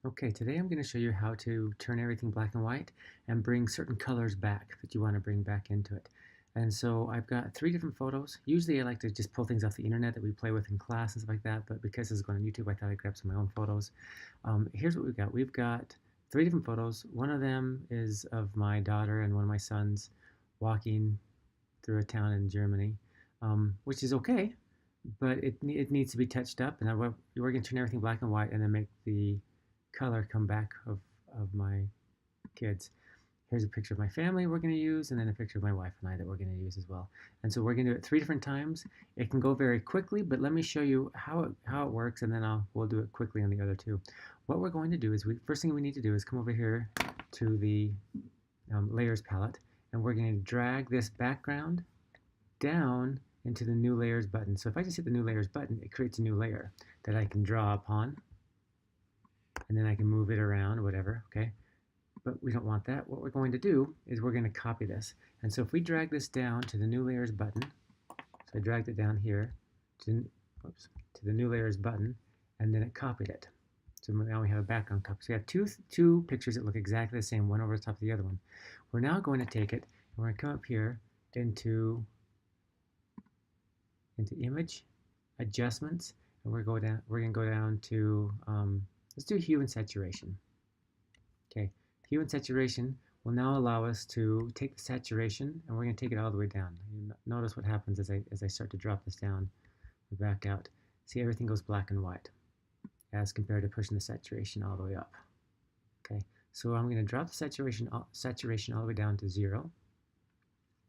Okay, today I'm going to show you how to turn everything black and white and bring certain colors back that you want to bring back into it. And so I've got 3 different photos. Usually I like to just pull things off the internet that we play with in class and stuff like that, but because this is going on YouTube, I thought I'd grab some of my own photos. Here's what we've got. We've got 3 different photos. One of them is of my daughter and one of my sons walking through a town in Germany, which is okay, but it needs to be touched up, and we're going to turn everything black and white and then make the color come back of my kids. Here's a picture of my family we're going to use, and then a picture of my wife and I that we're going to use as well. And so we're going to do it 3 different times. It can go very quickly, but let me show you how it works, and then we'll do it quickly on the other two. What we're going to do is first thing we need to do is come over here to the layers palette, and we're going to drag this background down into the new layers button. So if I just hit the new layers button, it creates a new layer that I can draw upon, and then I can move it around or whatever, okay? But we don't want that. What we're going to do is we're going to copy this. And so if we drag this down to the new layers button, so I dragged it down here to, to the new layers button, and then it copied it. So now we have a background copy. So we have two pictures that look exactly the same, one over the top of the other one. We're now going to take it, and we're going to come up here into image, adjustments, and we're going to go down to, let's do hue and saturation. Okay, hue and saturation will now allow us to take the saturation, and we're going to take it all the way down. You notice what happens as I start to drop this down or back out. See, everything goes black and white as compared to pushing the saturation all the way up. Okay, so I'm going to drop the saturation all the way down to 0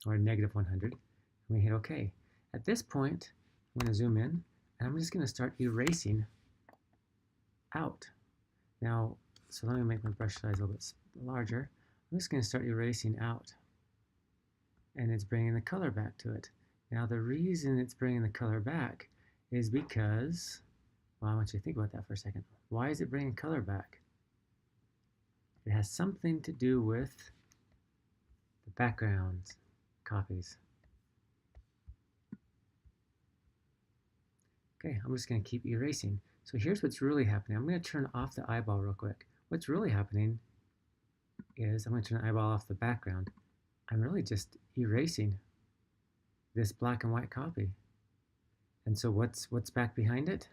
or negative 100. And we hit OK. At this point, I'm going to zoom in, and I'm just going to start erasing out. Now, so let me make my brush size a little bit larger. I'm just going to start erasing out, and it's bringing the color back to it. Now, the reason it's bringing the color back is because, well, I want you to think about that for a second. Why is it bringing color back? It has something to do with the background copies. Okay, I'm just going to keep erasing. So here's what's really happening. I'm going to turn off the eyeball real quick. What's really happening is I'm going to turn the eyeball off the background. I'm really just erasing this black and white copy. And so what's back behind it?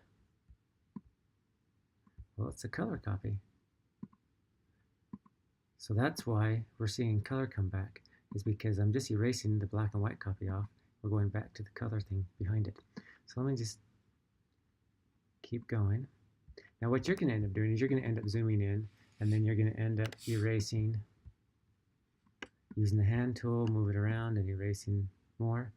Well, it's a color copy. So that's why we're seeing color come back, is because I'm just erasing the black and white copy off. We're going back to the color thing behind it. So let me just keep going. Now what you're going to end up doing is you're going to end up zooming in, and then you're going to end up erasing using the hand tool, move it around and erasing more.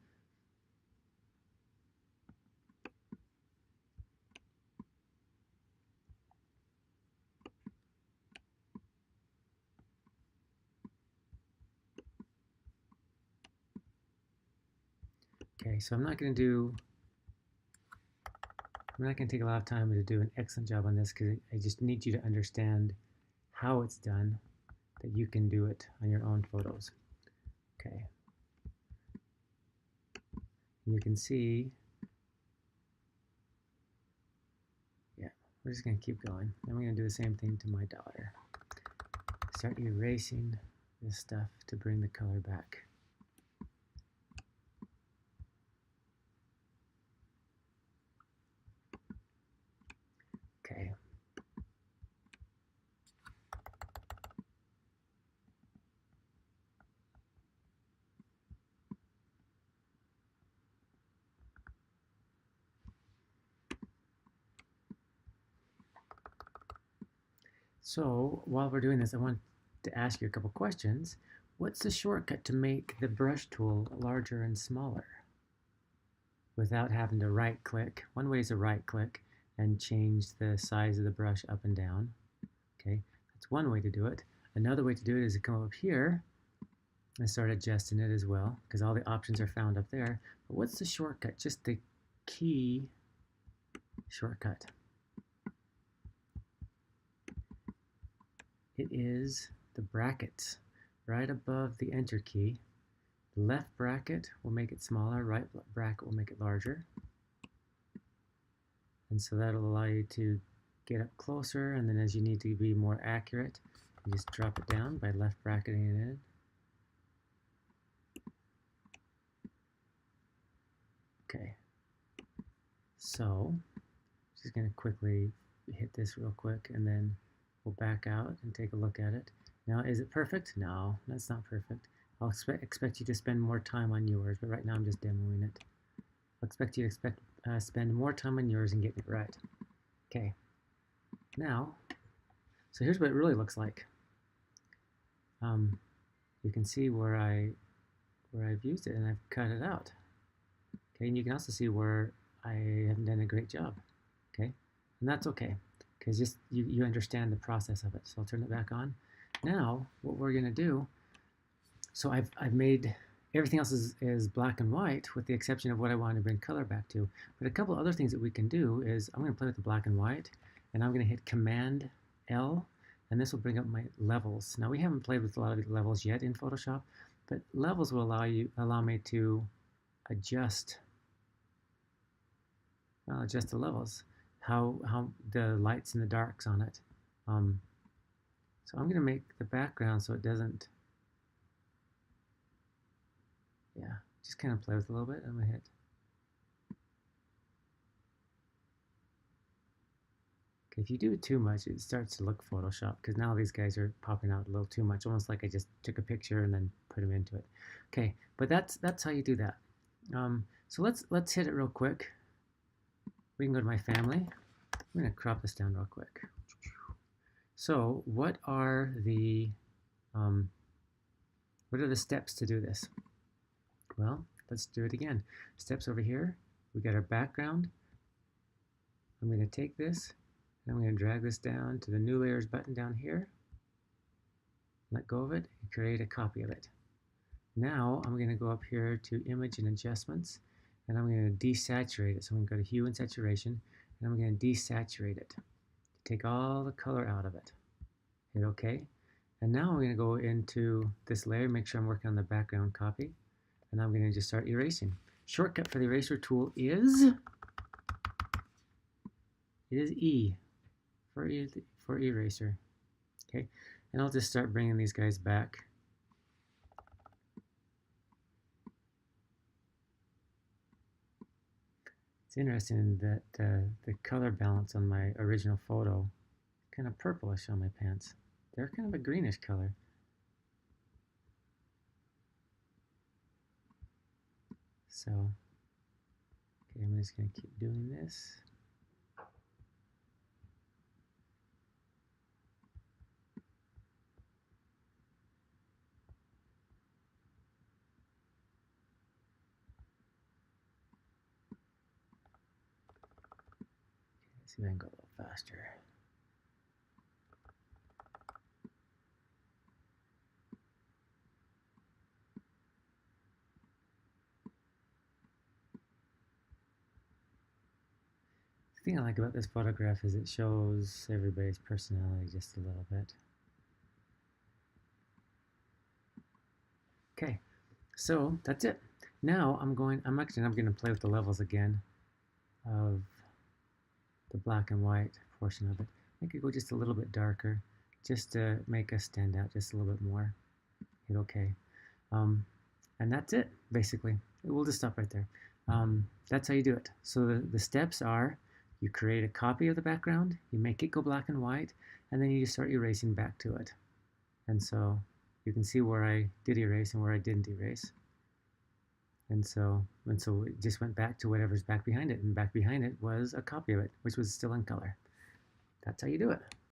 Okay, so I'm not going to take a lot of time to do an excellent job on this because I just need you to understand how it's done, that you can do it on your own photos. Okay. You can see, yeah, we're just going to keep going. Then we're going to do the same thing to my daughter. Start erasing this stuff to bring the color back. Okay. So while we're doing this, I want to ask you a couple questions. What's the shortcut to make the brush tool larger and smaller without having to right click? One way is to right click and change the size of the brush up and down. Okay, that's one way to do it. Another way to do it is to come up here and start adjusting it as well, because all the options are found up there. But what's the shortcut? Just the key shortcut. It is the brackets right above the enter key. The left bracket will make it smaller, right bracket will make it larger. And so that'll allow you to get up closer, and then as you need to be more accurate, you just drop it down by left bracketing it in. Okay, so just going to quickly hit this real quick, and then we'll back out and take a look at it. Now, is it perfect? No, that's not perfect. I'll expect you to spend more time on yours, but right now I'm just demoing it. I'll expect you to spend more time on yours and get it right. Okay, now, so here's what it really looks like. You can see where I've used it and I've cut it out. Okay, and you can also see where I haven't done a great job. Okay, and that's okay, because just you understand the process of it. So I'll turn it back on. Now, what we're gonna do, so I've made everything else is black and white with the exception of what I want to bring color back to. But a couple other things that we can do is I'm going to play with the black and white, and I'm going to hit Command L, and this will bring up my levels. Now we haven't played with a lot of the levels yet in Photoshop, but levels will allow me to adjust the levels, how the lights and the darks on it. So I'm going to make the background so it doesn't, yeah, just kind of play with it a little bit. I'm going to hit. Okay, if you do it too much, it starts to look Photoshop, because now these guys are popping out a little too much, almost like I just took a picture and then put them into it. Okay, but that's how you do that. So let's hit it real quick. We can go to my family. I'm going to crop this down real quick. So what are the steps to do this? Well, let's do it again. Steps over here. We got our background. I'm going to take this and I'm going to drag this down to the new layers button down here. Let go of it and create a copy of it. Now I'm going to go up here to image and adjustments, and I'm going to desaturate it. So I'm going to go to hue and saturation, and I'm going to desaturate it to take all the color out of it. Hit OK. And now I'm going to go into this layer, make sure I'm working on the background copy, and I'm going to just start erasing. Shortcut for the eraser tool is E for eraser. Okay, and I'll just start bringing these guys back. It's interesting that the color balance on my original photo is kind of purplish on my pants. They're kind of a greenish color. So, okay, I'm just going to keep doing this. Let's see if I can go a little faster. The thing I like about this photograph is it shows everybody's personality just a little bit. Okay, so that's it. Now I'm going to play with the levels again of the black and white portion of it. Make it go just a little bit darker, just to make us stand out just a little bit more. Hit OK. And that's it, basically. We'll just stop right there. That's how you do it. So the steps are, you create a copy of the background, you make it go black and white, and then you just start erasing back to it. And so you can see where I did erase and where I didn't erase. And so it just went back to whatever's back behind it, and back behind it was a copy of it, which was still in color. That's how you do it.